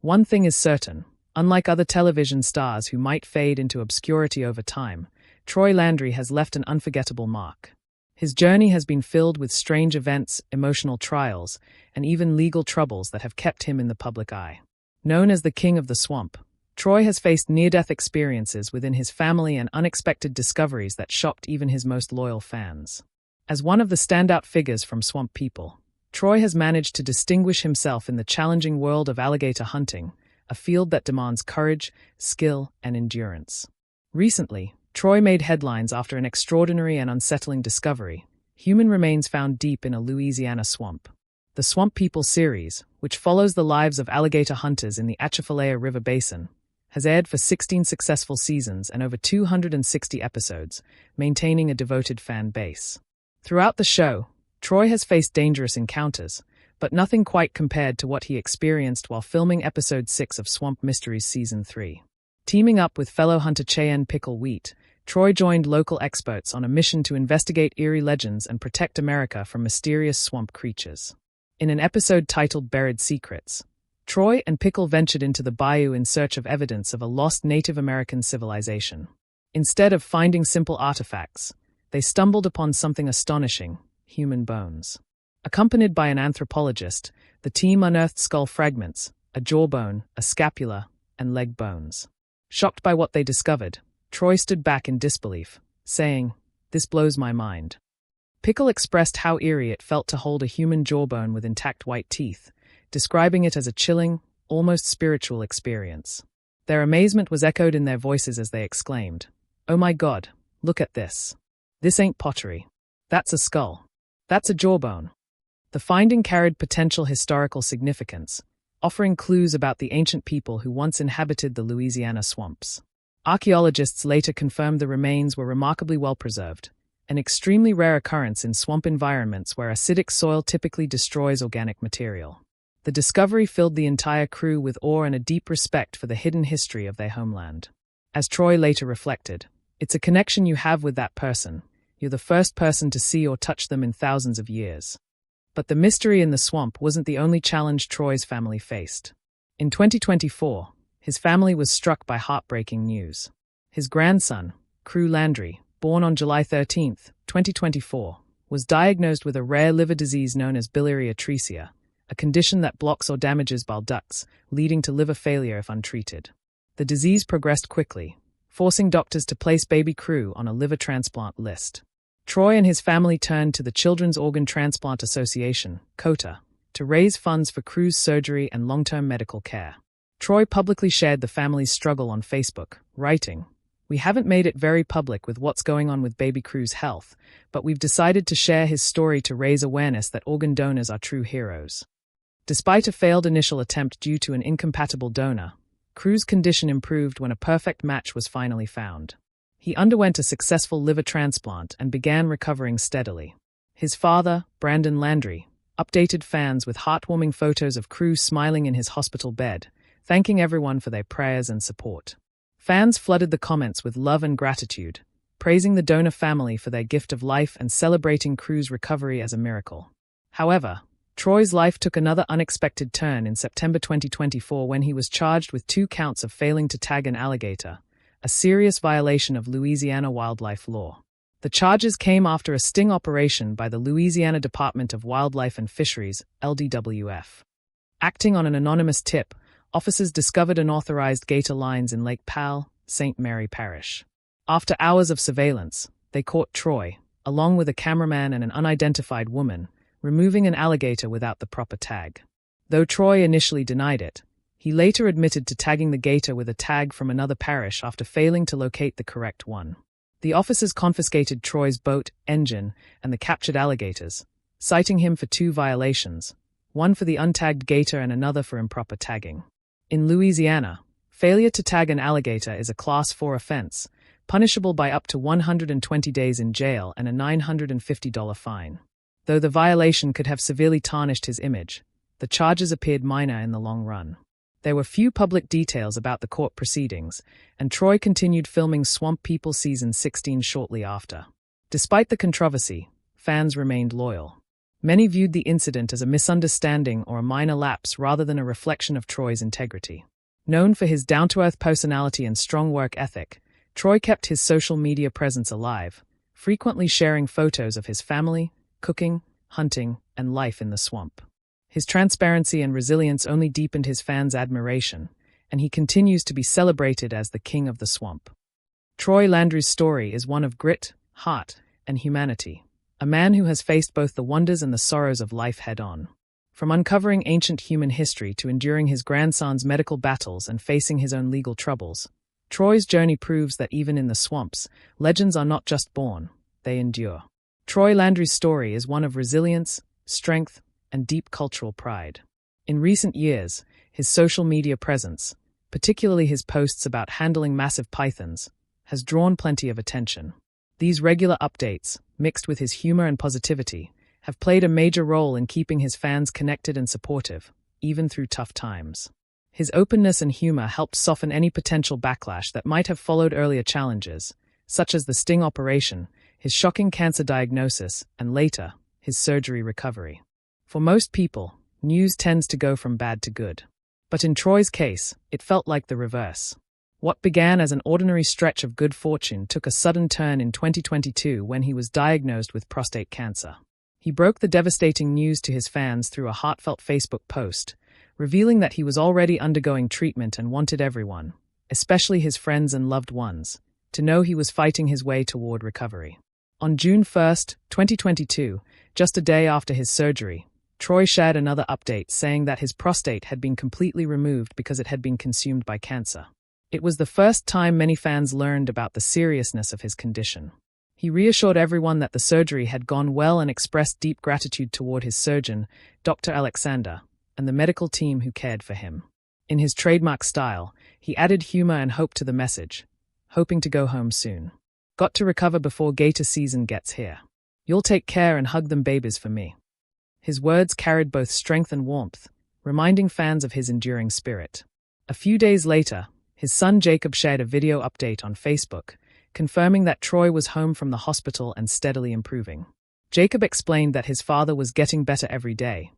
One thing is certain: unlike other television stars who might fade into obscurity over time, Troy Landry has left an unforgettable mark. His journey has been filled with strange events, emotional trials, and even legal troubles that have kept him in the public eye. Known as the King of the Swamp, Troy has faced near-death experiences within his family and unexpected discoveries that shocked even his most loyal fans. As one of the standout figures from swamp people, Troy has managed to distinguish himself in the challenging world of alligator hunting, a field that demands courage, skill, and endurance. Recently, Troy made headlines after an extraordinary and unsettling discovery: human remains found deep in a Louisiana swamp. The Swamp People series, which follows the lives of alligator hunters in the Atchafalaya River Basin, has aired for 16 successful seasons and over 260 episodes, maintaining a devoted fan base. Throughout the show, Troy has faced dangerous encounters, but nothing quite compared to what he experienced while filming Episode 6 of Swamp Mysteries Season 3. Teaming up with fellow hunter Cheyenne Pickle Wheat, Troy joined local experts on a mission to investigate eerie legends and protect America from mysterious swamp creatures. In an episode titled Buried Secrets, Troy and Pickle ventured into the bayou in search of evidence of a lost Native American civilization. Instead of finding simple artifacts, they stumbled upon something astonishing: human bones. Accompanied by an anthropologist, the team unearthed skull fragments, a jawbone, a scapula, and leg bones. Shocked by what they discovered, Troy stood back in disbelief, saying, "This blows my mind." Pickle expressed how eerie it felt to hold a human jawbone with intact white teeth, describing it as a chilling, almost spiritual experience. Their amazement was echoed in their voices as they exclaimed, "Oh my God, look at this. This ain't pottery. That's a skull. That's a jawbone." The finding carried potential historical significance, offering clues about the ancient people who once inhabited the Louisiana swamps. Archaeologists later confirmed the remains were remarkably well preserved, an extremely rare occurrence in swamp environments where acidic soil typically destroys organic material. The discovery filled the entire crew with awe and a deep respect for the hidden history of their homeland. As Troy later reflected, "It's a connection you have with that person. You're the first person to see or touch them in thousands of years." But the mystery in the swamp wasn't the only challenge Troy's family faced. In 2024, his family was struck by heartbreaking news. His grandson, Troy Landry, born on July 13, 2024, was diagnosed with a rare liver disease known as biliary atresia, a condition that blocks or damages bile ducts, leading to liver failure if untreated. The disease progressed quickly, forcing doctors to place baby Troy on a liver transplant list. Troy and his family turned to the Children's Organ Transplant Association, COTA, to raise funds for Troy's surgery and long-term medical care. Troy publicly shared the family's struggle on Facebook, writing, "We haven't made it very public with what's going on with baby Troy's health, but we've decided to share his story to raise awareness that organ donors are true heroes." Despite a failed initial attempt due to an incompatible donor, Troy's condition improved when a perfect match was finally found. He underwent a successful liver transplant and began recovering steadily. His father, Brandon Landry, updated fans with heartwarming photos of Troy smiling in his hospital bed, thanking everyone for their prayers and support. Fans flooded the comments with love and gratitude, praising the donor family for their gift of life and celebrating Troy's recovery as a miracle. However, Troy's life took another unexpected turn in September 2024 when he was charged with 2 counts of failing to tag an alligator, a serious violation of Louisiana wildlife law. The charges came after a sting operation by the Louisiana Department of Wildlife and Fisheries, LDWF. Acting on an anonymous tip, officers discovered unauthorized gator lines in Lake Powell, St. Mary Parish. After hours of surveillance, they caught Troy, along with a cameraman and an unidentified woman, removing an alligator without the proper tag. Though Troy initially denied it, he later admitted to tagging the gator with a tag from another parish after failing to locate the correct one. The officers confiscated Troy's boat, engine, and the captured alligators, citing him for 2 violations, one for the untagged gator and another for improper tagging. In Louisiana, failure to tag an alligator is a Class 4 offense, punishable by up to 120 days in jail and a $950 fine. Though the violation could have severely tarnished his image, the charges appeared minor in the long run. There were few public details about the court proceedings, and Troy continued filming Swamp People Season 16 shortly after. Despite the controversy, fans remained loyal. Many viewed the incident as a misunderstanding or a minor lapse rather than a reflection of Troy's integrity. Known for his down-to-earth personality and strong work ethic, Troy kept his social media presence alive, frequently sharing photos of his family, cooking, hunting, and life in the swamp. His transparency and resilience only deepened his fans' admiration, and he continues to be celebrated as the king of the swamp. Troy Landry's story is one of grit, heart, and humanity, a man who has faced both the wonders and the sorrows of life head-on. From uncovering ancient human history to enduring his grandson's medical battles and facing his own legal troubles, Troy's journey proves that even in the swamps, legends are not just born, they endure. Troy Landry's story is one of resilience, strength, and deep cultural pride. In recent years, his social media presence, particularly his posts about handling massive pythons, has drawn plenty of attention. These regular updates, mixed with his humor and positivity, have played a major role in keeping his fans connected and supportive, even through tough times. His openness and humor helped soften any potential backlash that might have followed earlier challenges, such as the sting operation, his shocking cancer diagnosis, and later, his surgery recovery. For most people, news tends to go from bad to good. But in Troy's case, it felt like the reverse. What began as an ordinary stretch of good fortune took a sudden turn in 2022 when he was diagnosed with prostate cancer. He broke the devastating news to his fans through a heartfelt Facebook post, revealing that he was already undergoing treatment and wanted everyone, especially his friends and loved ones, to know he was fighting his way toward recovery. On June 1, 2022, just a day after his surgery, Troy shared another update saying that his prostate had been completely removed because it had been consumed by cancer. It was the first time many fans learned about the seriousness of his condition. He reassured everyone that the surgery had gone well and expressed deep gratitude toward his surgeon, Dr. Alexander, and the medical team who cared for him. In his trademark style, he added humor and hope to the message, hoping to go home soon. Got to recover before Gator season gets here. You'll take care and hug them babies for me. His words carried both strength and warmth, reminding fans of his enduring spirit. A few days later, his son Jacob shared a video update on Facebook, confirming that Troy was home from the hospital and steadily improving. Jacob explained that his father was getting better every day,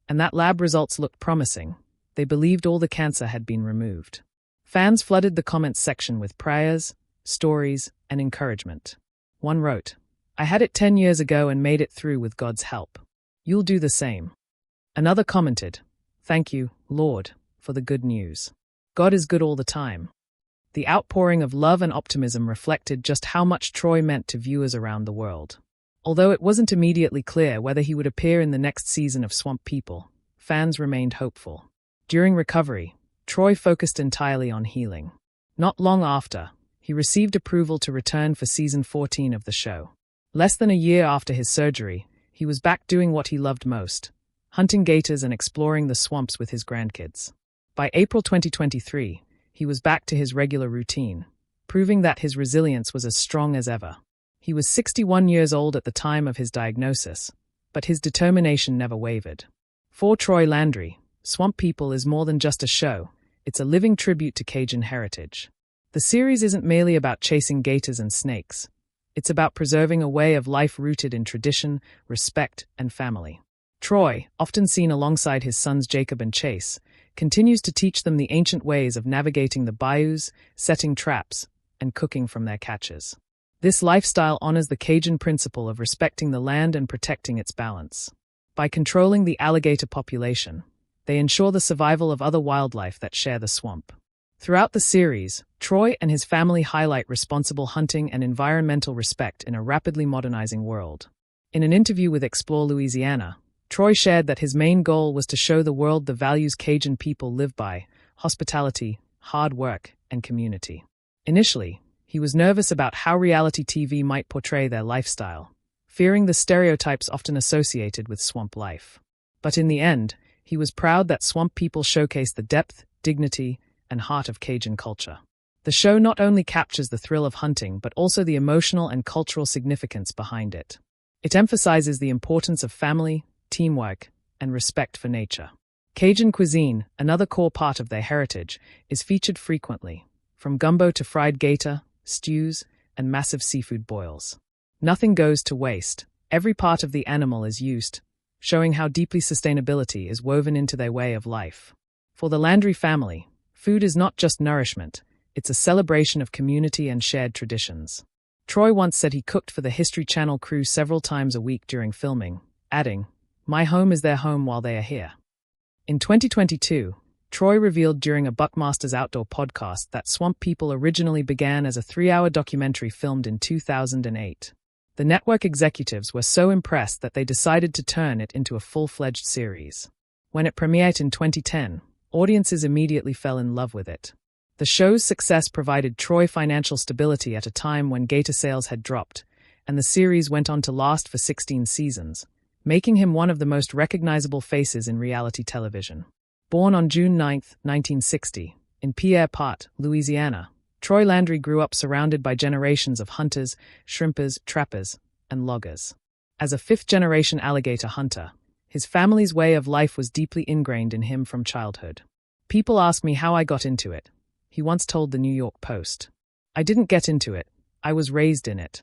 and that lab results looked promising. They believed all the cancer had been removed. Fans flooded the comments section with prayers, stories, and encouragement. One wrote, "I had it 10 years ago and made it through with God's help. You'll do the same." Another commented, "Thank you, Lord, for the good news. God is good all the time." The outpouring of love and optimism reflected just how much Troy meant to viewers around the world. Although it wasn't immediately clear whether he would appear in the next season of Swamp People, fans remained hopeful. During recovery, Troy focused entirely on healing. Not long after, he received approval to return for season 14 of the show. Less than a year after his surgery, he was back doing what he loved most, hunting gators and exploring the swamps with his grandkids. By April 2023, he was back to his regular routine, proving that his resilience was as strong as ever. He was 61 years old at the time of his diagnosis, but his determination never wavered. For Troy Landry, Swamp People is more than just a show, it's a living tribute to Cajun heritage. The series isn't merely about chasing gators and snakes. It's about preserving a way of life rooted in tradition, respect, and family. Troy, often seen alongside his sons Jacob and Chase, continues to teach them the ancient ways of navigating the bayous, setting traps, and cooking from their catches. This lifestyle honors the Cajun principle of respecting the land and protecting its balance. By controlling the alligator population, they ensure the survival of other wildlife that share the swamp. Throughout the series, Troy and his family highlight responsible hunting and environmental respect in a rapidly modernizing world. In an interview with Explore Louisiana, Troy shared that his main goal was to show the world the values Cajun people live by: hospitality, hard work, and community. Initially, he was nervous about how reality TV might portray their lifestyle, fearing the stereotypes often associated with swamp life. But in the end, he was proud that Swamp People showcased the depth, dignity, and heart of Cajun culture. The show not only captures the thrill of hunting but also the emotional and cultural significance behind it. It emphasizes the importance of family, teamwork, and respect for nature. Cajun cuisine, another core part of their heritage, is featured frequently, from gumbo to fried gator, stews, and massive seafood boils. Nothing goes to waste. Every part of the animal is used, showing how deeply sustainability is woven into their way of life. For the Landry family, food is not just nourishment, it's a celebration of community and shared traditions. Troy once said he cooked for the History Channel crew several times a week during filming, adding, "My home is their home while they are here." In 2022, Troy revealed during a Buckmasters Outdoor podcast that Swamp People originally began as a 3-hour documentary filmed in 2008. The network executives were so impressed that they decided to turn it into a full-fledged series. When it premiered in 2010, audiences immediately fell in love with it. The show's success provided Troy financial stability at a time when Gator sales had dropped, and the series went on to last for 16 seasons, making him one of the most recognizable faces in reality television. Born on June 9, 1960, in Pierre Part, Louisiana, Troy Landry grew up surrounded by generations of hunters, shrimpers, trappers, and loggers. As a fifth-generation alligator hunter, his family's way of life was deeply ingrained in him from childhood. "People ask me how I got into it," he once told the New York Post. "I didn't get into it, I was raised in it."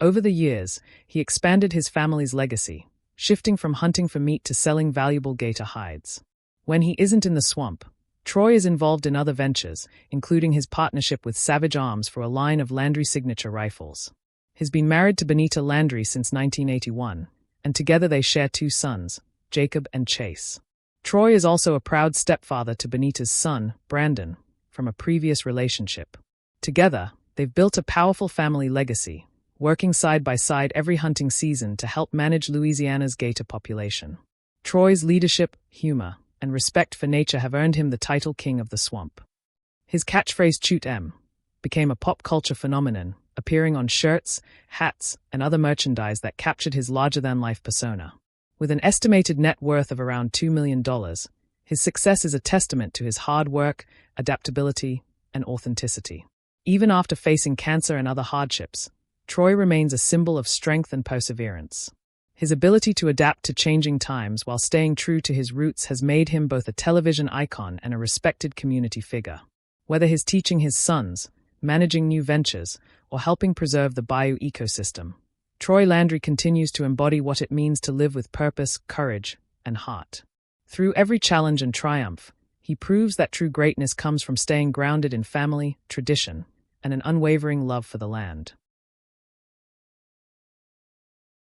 Over the years, he expanded his family's legacy, shifting from hunting for meat to selling valuable gator hides. When he isn't in the swamp, Troy is involved in other ventures, including his partnership with Savage Arms for a line of Landry signature rifles. He's been married to Benita Landry since 1981, and together they share 2 sons, Jacob and Chase. Troy is also a proud stepfather to Benita's son, Brandon, from a previous relationship. Together, they've built a powerful family legacy, working side by side every hunting season to help manage Louisiana's gator population. Troy's leadership, humor, and respect for nature have earned him the title King of the Swamp. His catchphrase "Shoot 'em" became a pop culture phenomenon, appearing on shirts, hats, and other merchandise that captured his larger-than-life persona. With an estimated net worth of around $2 million, his success is a testament to his hard work, adaptability, and authenticity. Even after facing cancer and other hardships, Troy remains a symbol of strength and perseverance. His ability to adapt to changing times while staying true to his roots has made him both a television icon and a respected community figure. Whether he's teaching his sons, managing new ventures, or helping preserve the bayou ecosystem, Troy Landry continues to embody what it means to live with purpose, courage, and heart. Through every challenge and triumph, he proves that true greatness comes from staying grounded in family, tradition, and an unwavering love for the land.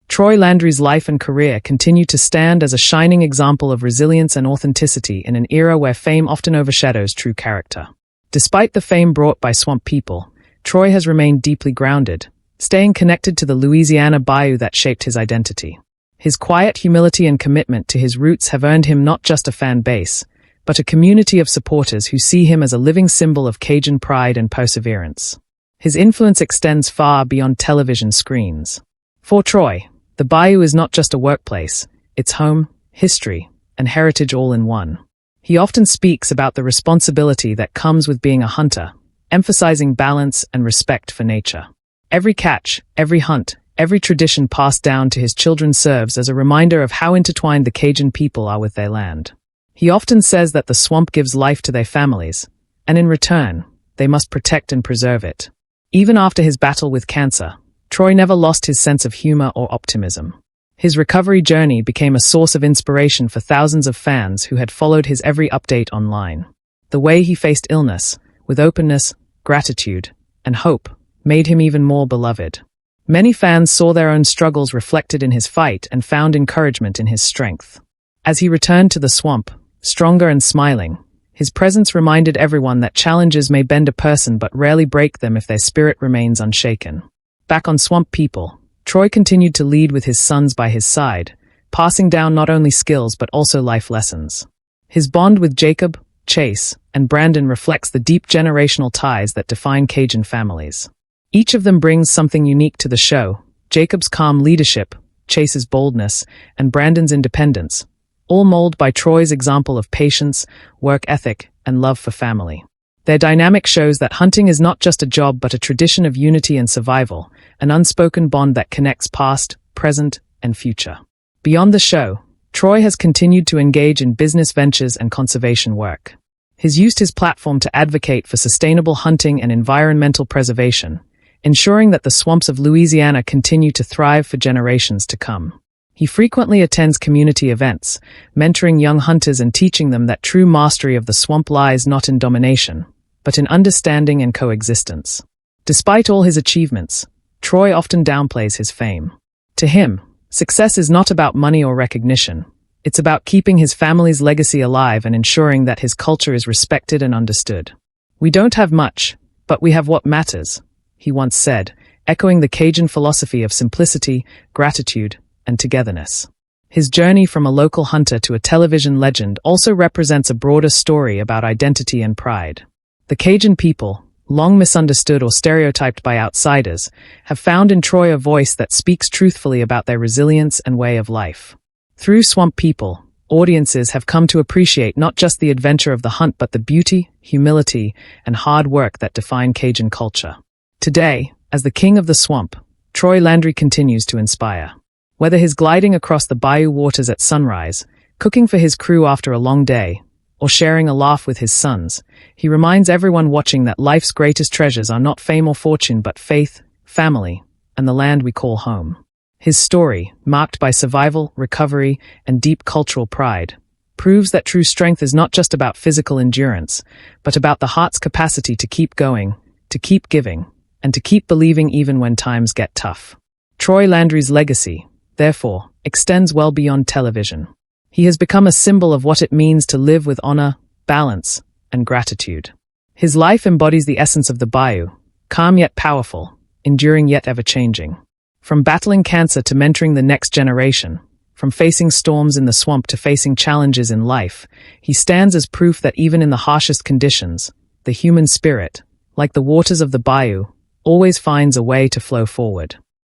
Troy Landry's life and career continue to stand as a shining example of resilience and authenticity in an era where fame often overshadows true character. Despite the fame brought by Swamp People, Troy has remained deeply grounded, staying connected to the Louisiana bayou that shaped his identity. His quiet humility and commitment to his roots have earned him not just a fan base, but a community of supporters who see him as a living symbol of Cajun pride and perseverance. His influence extends far beyond television screens. For Troy, the bayou is not just a workplace, it's home, history, and heritage all in one. He often speaks about the responsibility that comes with being a hunter, emphasizing balance and respect for nature. Every catch, every hunt, every tradition passed down to his children serves as a reminder of how intertwined the Cajun people are with their land. He often says that the swamp gives life to their families, and in return, they must protect and preserve it. Even after his battle with cancer, Troy never lost his sense of humor or optimism. His recovery journey became a source of inspiration for thousands of fans who had followed his every update online. The way he faced illness, with openness, gratitude, and hope, made him even more beloved. Many fans saw their own struggles reflected in his fight and found encouragement in his strength. As he returned to the swamp, stronger and smiling, his presence reminded everyone that challenges may bend a person but rarely break them if their spirit remains unshaken. Back on Swamp People, Troy continued to lead with his sons by his side, passing down not only skills but also life lessons. His bond with Jacob, Chase, and Brandon reflects the deep generational ties that define Cajun families. Each of them brings something unique to the show: Jacob's calm leadership, Chase's boldness, and Brandon's independence, all molded by Troy's example of patience, work ethic, and love for family. Their dynamic shows that hunting is not just a job but a tradition of unity and survival, an unspoken bond that connects past, present, and future. Beyond the show, Troy has continued to engage in business ventures and conservation work. He's used his platform to advocate for sustainable hunting and environmental preservation, ensuring that the swamps of Louisiana continue to thrive for generations to come. He frequently attends community events, mentoring young hunters and teaching them that true mastery of the swamp lies not in domination, but in understanding and coexistence. Despite all his achievements, Troy often downplays his fame. To him, success is not about money or recognition. It's about keeping his family's legacy alive and ensuring that his culture is respected and understood. "We don't have much, but we have what matters," he once said, echoing the Cajun philosophy of simplicity, gratitude, and togetherness. His journey from a local hunter to a television legend also represents a broader story about identity and pride. The Cajun people, long misunderstood or stereotyped by outsiders, have found in Troy a voice that speaks truthfully about their resilience and way of life. Through Swamp People, audiences have come to appreciate not just the adventure of the hunt but the beauty, humility, and hard work that define Cajun culture. Today, as the king of the swamp, Troy Landry continues to inspire. Whether he's gliding across the bayou waters at sunrise, cooking for his crew after a long day, or sharing a laugh with his sons, he reminds everyone watching that life's greatest treasures are not fame or fortune but faith, family, and the land we call home. His story, marked by survival, recovery, and deep cultural pride, proves that true strength is not just about physical endurance, but about the heart's capacity to keep going, to keep giving, and to keep believing even when times get tough. Troy Landry's legacy, therefore, extends well beyond television. He has become a symbol of what it means to live with honor, balance, and gratitude. His life embodies the essence of the bayou, calm yet powerful, enduring yet ever-changing. From battling cancer to mentoring the next generation, from facing storms in the swamp to facing challenges in life, he stands as proof that even in the harshest conditions, the human spirit, like the waters of the bayou, always finds a way to flow forward.